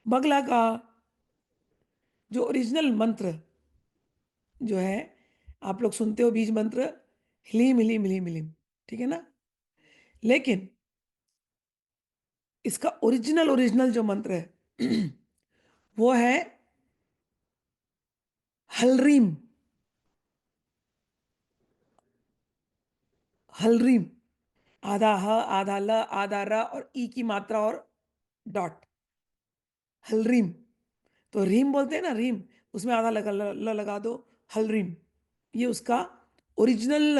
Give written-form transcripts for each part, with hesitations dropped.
बगला का जो ओरिजिनल मंत्र जो है, आप लोग सुनते हो बीज मंत्र, ह्लीम ह्लीम ह्लीम ह्लीम, ठीक है ना? लेकिन इसका ओरिजिनल ओरिजिनल जो मंत्र है वो है हलरीम। हलरीम, आधा ह आधा ल आधा र और ई की मात्रा और डॉट, हलरीम। तो रीम बोलते हैं ना, रीम, उसमें आधा लगा ल लगा दो, हलरीम। ये उसका ओरिजिनल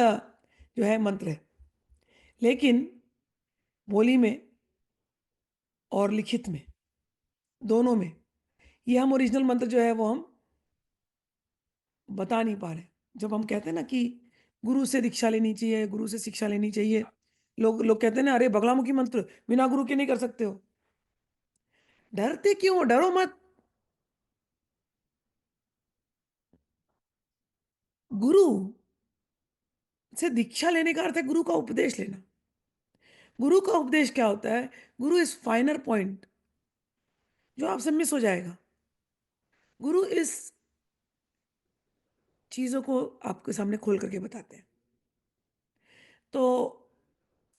जो है मंत्र है। लेकिन बोली में और लिखित में, दोनों में, ये हम ओरिजिनल मंत्र जो है वो हम बता नहीं पा रहे। जब हम कहते हैं ना कि गुरु से दीक्षा लेनी चाहिए, गुरु से शिक्षा लेनी चाहिए, लोग लोग कहते हैं ना, अरे बगलामुखी मंत्र बिना गुरु के नहीं कर सकते हो। डरते क्यों हो? डरो मत। गुरु से दीक्षा लेने का अर्थ है गुरु का उपदेश लेना। गुरु का उपदेश क्या होता है? गुरु इज फाइनर पॉइंट जो आपसे मिस हो जाएगा। गुरु इस चीजों को आपके सामने खोल करके बताते हैं। तो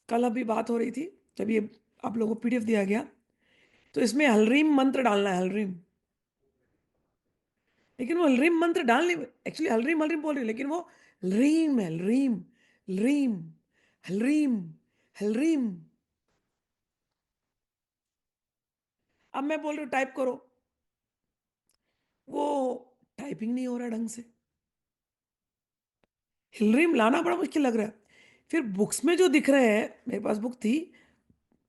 कल अभी बात हो रही थी, जब ये आप लोगों को पीडीएफ दिया गया, तो इसमें हलरीम मंत्र डालना है, हलरीम। लेकिन वो हलरीम मंत्र डाल नहीं, एक्चुअली हलरीम हलरीम बोल रही है, लेकिन वो लरीम है, लरीम, लरीम, हलरीम, हलरीम। अब मैं बोल रही हूँ टाइप करो, वो टाइपिंग नहीं हो रहा ढंग से। हिलरिम लाना बड़ा मुश्किल लग रहा है। फिर बुक्स में जो दिख रहे हैं, मेरे पास बुक थी,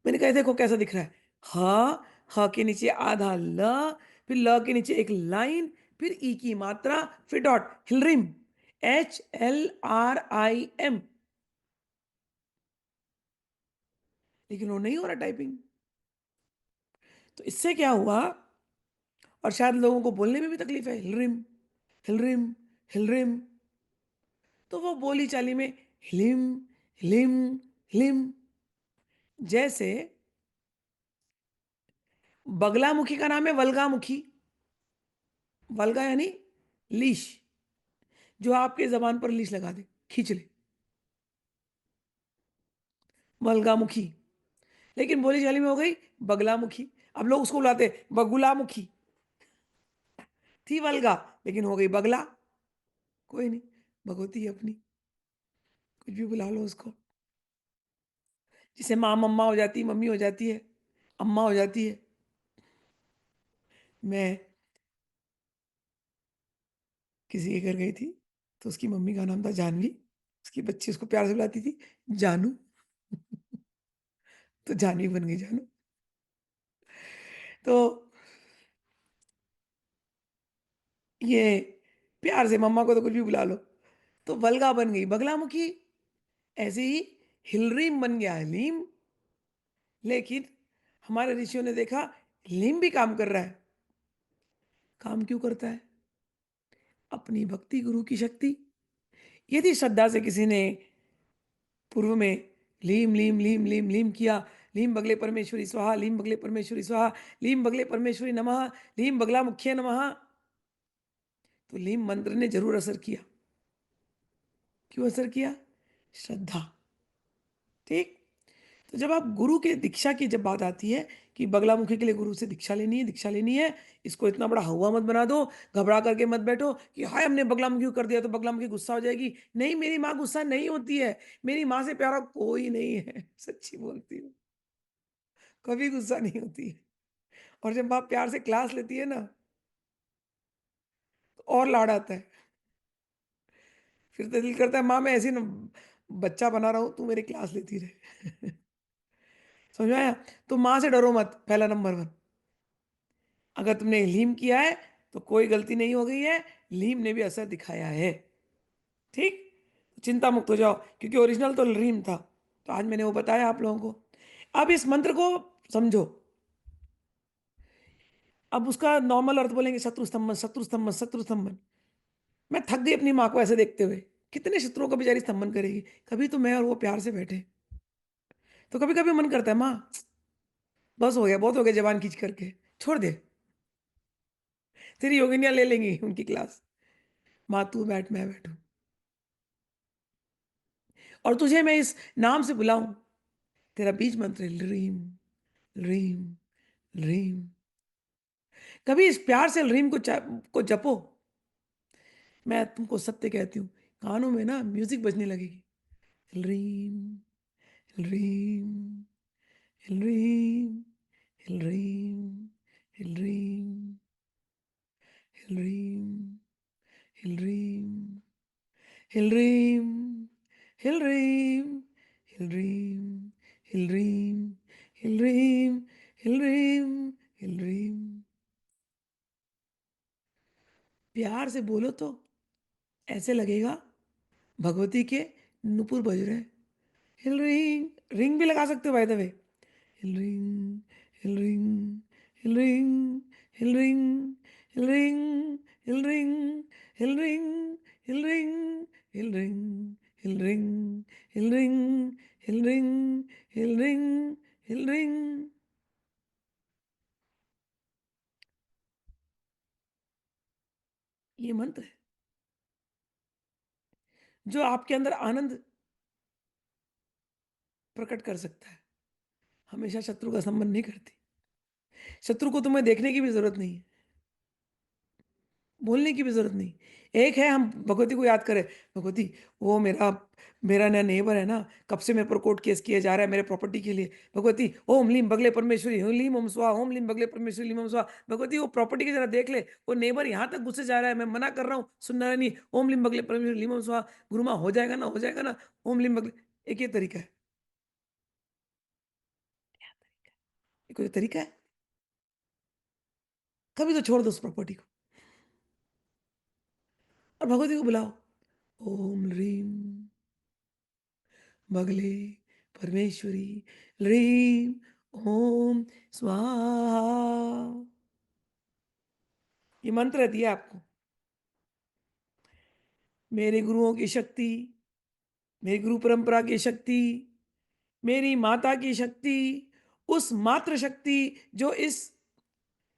मैंने कहा देखो कैसा दिख रहा है। ह, ह के नीचे आधा ल, फिर ल के नीचे एक लाइन, फिर ई की मात्रा, फिर डॉट, हिलरिम, HLRIM। लेकिन वो नहीं हो रहा टाइपिंग। तो इससे क्या हुआ, और शायद लोगों को बोलने में भी तकलीफ है, हिलरिम, हिलरिम, हिलरिम। तो वो बोली चाली में हिलिम, हिलिम, हिलिम। जैसे बगलामुखी का नाम है वल्गामुखी। वल्गा यानी लीश, जो आपके जबान पर लीश लगा दे, खींच ले, वल्गामुखी। लेकिन बोली चाली में हो गई बगलामुखी। अब लोग उसको बुलाते बगुलामुखी। थी वल्गा, लेकिन हो गई बगला। कोई नहीं, भगवती है अपनी, कुछ भी बुला लो उसको। जिसे माँ मम्मा हो जाती है, मम्मी हो जाती है, अम्मा हो जाती है। मैं किसी के घर गई थी, तो उसकी मम्मी का नाम था जानवी, उसकी बच्ची उसको प्यार से बुलाती थी जानू। तो जानवी बन गई जानू। तो ये प्यार से मम्मा को तो कुछ भी बुला लो, तो वल्गा बन गई बगलामुखी। ऐसे ही हिलरीम बन गया हलीम। लेकिन हमारे ऋषियों ने देखा लीम भी काम कर रहा है। काम क्यों करता है? अपनी भक्ति, गुरु की शक्ति। यदि श्रद्धा से किसी ने पूर्व में लीम लीम लीम लीम लीम किया, लीम बगले परमेश्वरी स्वाहा, लीम बगले परमेश्वरी स्वाहा, लीम बगले परमेश्वरी नमः, लीम बगला मुख्य नमः, तो लीम मंत्र ने जरूर असर किया। क्यों असर किया? श्रद्धा। ठीक। तो जब आप गुरु के दीक्षा की जब बात आती है कि बगलामुखी के लिए गुरु से दीक्षा लेनी है, दीक्षा लेनी है, इसको इतना बड़ा हवा मत बना दो, घबरा करके मत बैठो कि हाय हमने बगलामुखी को कर दिया तो बगलामुखी गुस्सा हो जाएगी। नहीं, मेरी माँ गुस्सा नहीं होती है। मेरी माँ से प्यारा कोई नहीं है, सच्ची बोलती हूँ, कभी गुस्सा नहीं होती है। और जब माँ प्यार से क्लास लेती है ना, तो और लाड आता है। फिर तो दिल करता है माँ मैं ऐसी ना बच्चा बना रहा हूँ, तू मेरी क्लास लेती रहे। समझ में आया? तो माँ से डरो मत, पहला नंबर वन। अगर तुमने लीम किया है तो कोई गलती नहीं हो गई है, लीम ने भी असर दिखाया है। ठीक। चिंता मुक्त हो जाओ, क्योंकि ओरिजिनल तो लीम था। तो आज मैंने वो बताया आप लोगों को। अब इस मंत्र को समझो। अब उसका नॉर्मल अर्थ बोलेंगे शत्रु स्तंभन, शत्रु स्तंभन, शत्रु स्तंभन। मैं थक गई अपनी माँ को ऐसे देखते हुए। कितने शत्रुओं का बेचारी स्तंभन करेगी? कभी तो मैं और वो प्यार से बैठे। तो कभी कभी मन करता है माँ बस हो गया, बहुत हो गया जबान खींच करके, छोड़ दे। तेरी योगिनियां ले लेंगी उनकी क्लास। माँ तू बैठ, मैं बैठूं, और तुझे मैं इस नाम से बुलाऊं। तेरा बीज मंत्र है रीम, रीम, रीम। कभी इस प्यार से रीम को जपो। मैं तुमको सत्य कहती हूँ, कानों में ना म्यूजिक बजने लगेगी। रीम, रीम, रीम, रीम, रीम, रीम, रीम, रीम, रीम, रीम, रीम, रीम, रीम, रीम। प्यार से बोलो तो ऐसे लगेगा भगवती के नुपुर बज रहे हैं। हिल रिंग, रिंग भी लगा सकते हो by the way. Hill ring, hill ring, hill ring, hill ring, hill ring, hill ring, hill ring, hill ring, hill ring, hill ring, hill ring, hill ring, hill ring, hill ring. ये मंत्र है जो आपके अंदर आनंद प्रकट कर सकता है। हमेशा शत्रु का संबंध नहीं करती। शत्रु को तुम्हें देखने की भी जरूरत नहीं है, बोलने की भी जरूरत नहीं। एक है, हम भगवती को याद करें। भगवती, वो मेरा मेरा नया नेबर है ना, कब से मेरे पर कोर्ट केस किया जा रहा है मेरे प्रॉपर्टी के लिए। भगवती ओम लीम बगले परमेश्वरी, ओम लीम ओम स्वाहा, ओम लीम बगले परमेश्वरी लीम ओम स्वाहा। भगवती वो प्रॉपर्टी की जरा देख ले, वो नेबर यहाँ तक गुस्से जा रहा है, मैं मना कर रहा हूँ, सुनना नहीं। ओम लीम बगले परमेश्वरी लीम ओम स्वाहा। गुरु माँ हो जाएगा ना, हो जाएगा ना। ओम लीम बगले। एक ये तरीका है। ये कोई तरीका है? कभी तो छोड़ दो उस प्रॉपर्टी को और भगवती को बुलाओ। ओम रीम बगले परमेश्वरी ह्रीं ओम स्वाहा। ये मंत्र दिया आपको। मेरे गुरुओं की शक्ति, मेरी गुरु परंपरा की शक्ति, मेरी माता की शक्ति, उस मात्र शक्ति जो इस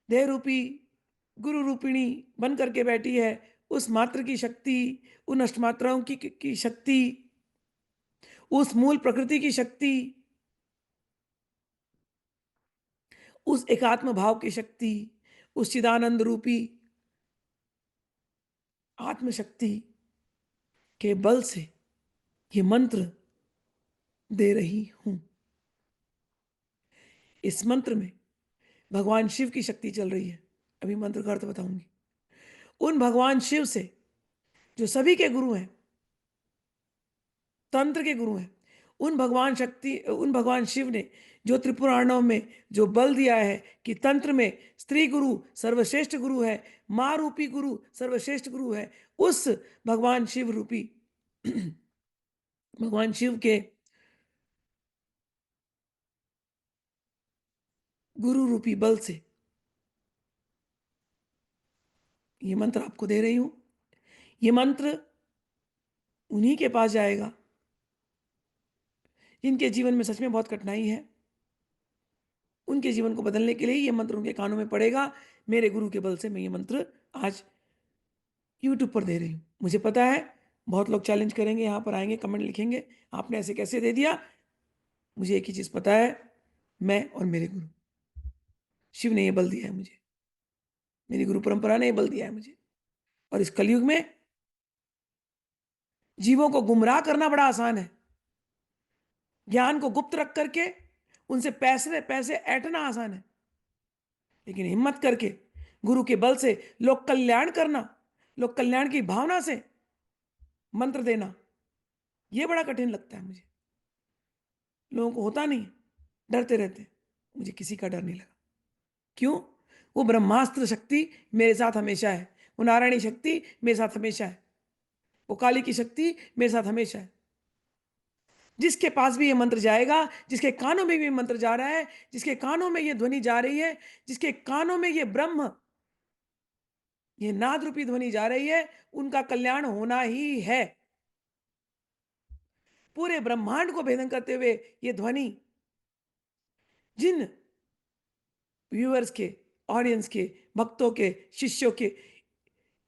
देह रूपी गुरु रूपिणी बन करके बैठी है, उस मात्र की शक्ति, उन अष्टमात्राओं की शक्ति, उस मूल प्रकृति की शक्ति, उस एकात्म भाव की शक्ति, उस चिदानंद रूपी आत्मशक्ति के बल से ये मंत्र दे रही हूं। इस मंत्र में भगवान शिव की शक्ति चल रही है। अभी मंत्र का अर्थ बताऊंगी। उन भगवान शिव से जो सभी के गुरु हैं, तंत्र के गुरु हैं, उन भगवान शिव ने जो त्रिपुराणों में जो बल दिया है कि तंत्र में स्त्री गुरु सर्वश्रेष्ठ गुरु है, मां रूपी गुरु सर्वश्रेष्ठ गुरु है, उस भगवान शिव रूपी भगवान शिव के गुरु रूपी बल से ये मंत्र आपको दे रही हूं। ये मंत्र उन्हीं के पास जाएगा जिनके जीवन में सच में बहुत कठिनाई है। उनके जीवन को बदलने के लिए ये मंत्र उनके कानों में पड़ेगा। मेरे गुरु के बल से मैं ये मंत्र आज यूट्यूब पर दे रही हूँ। मुझे पता है बहुत लोग चैलेंज करेंगे, यहाँ पर आएंगे, कमेंट लिखेंगे, आपने ऐसे कैसे दे दिया। मुझे एक ही चीज़ पता है, मैं और मेरे गुरु शिव ने ये बल दिया है मुझे, मेरी गुरु परंपरा ने ये बल दिया है मुझे। और इस कलयुग में जीवों को गुमराह करना बड़ा आसान है। ज्ञान को गुप्त रख करके उनसे पैसे पैसे ऐंठना आसान है, लेकिन हिम्मत करके गुरु के बल से लोक कल्याण करना, लोक कल्याण की भावना से मंत्र देना, यह बड़ा कठिन लगता है मुझे। लोगों को होता नहीं है, डरते रहते हैं। मुझे किसी का डर नहीं लगा। क्यों? वो ब्रह्मास्त्र शक्ति मेरे साथ हमेशा है, वो नारायणी शक्ति मेरे साथ हमेशा है, वो काली की शक्ति मेरे साथ हमेशा है। जिसके पास भी ये मंत्र जाएगा, जिसके कानों में भी ये मंत्र जा रहा है, जिसके कानों में ये ध्वनि जा रही है, जिसके कानों में ये ब्रह्म, ये नाद रूपी ध्वनि जा रही है, उनका कल्याण होना ही है। पूरे ब्रह्मांड को भेदन करते हुए ये ध्वनि जिन व्यूअर्स के, ऑडियंस के भक्तों के, शिष्यों के,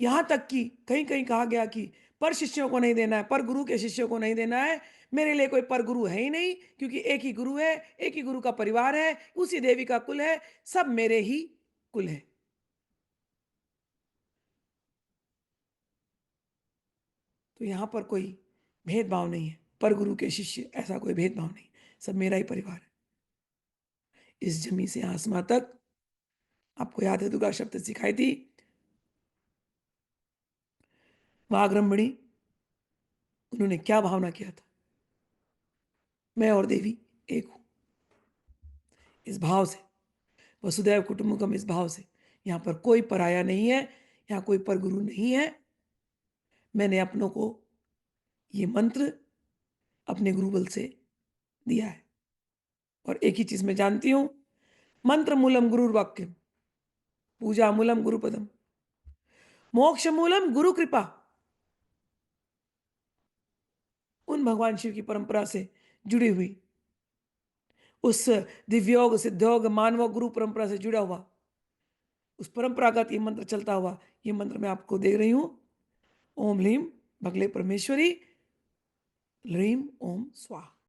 यहाँ तक कि कहीं-कहीं कहा गया कि पर शिष्यों को नहीं देना है, पर गुरु के शिष्यों को नहीं देना है। मेरे लिए कोई पर गुरु है ही नहीं, क्योंकि एक ही गुरु है, एक ही गुरु का परिवार है, उसी देवी का कुल है, सब मेरे ही कुल हैं। तो यहाँ पर कोई भेदभाव नहीं है, पर गुरु के शिष्य ऐसा कोई भेदभाव नहीं, सब मेरा ही परिवार है। इस जमी से आसमां तक, आपको याद है दुर्गा सप्तशती सिखाई थी, वाघरमणी, उन्होंने क्या भावना किया था, मैं और देवी एक हूँ, इस भाव से, वसुदैव कुटुंबकम इस भाव से। यहाँ पर कोई पराया नहीं है, यहाँ कोई पर गुरु नहीं है। मैंने अपनों को ये मंत्र अपने गुरुबल से दिया है। और एक ही चीज मैं जानती हूँ, मंत्र मूलम गुरुर्वाक्यम, पूजा मूलम गुरुपदम, मोक्ष मूलम गुरु कृपा। उन भगवान शिव की परंपरा से जुड़ी हुई, उस दिव्योग सिद्धयोग मानव गुरु परंपरा से जुड़ा हुआ, उस परंपरागत ये मंत्र चलता हुआ, ये मंत्र मैं आपको दे रही हूं। ओम ह्लीम भगले परमेश्वरी, ह्रीम ओम स्वाहा।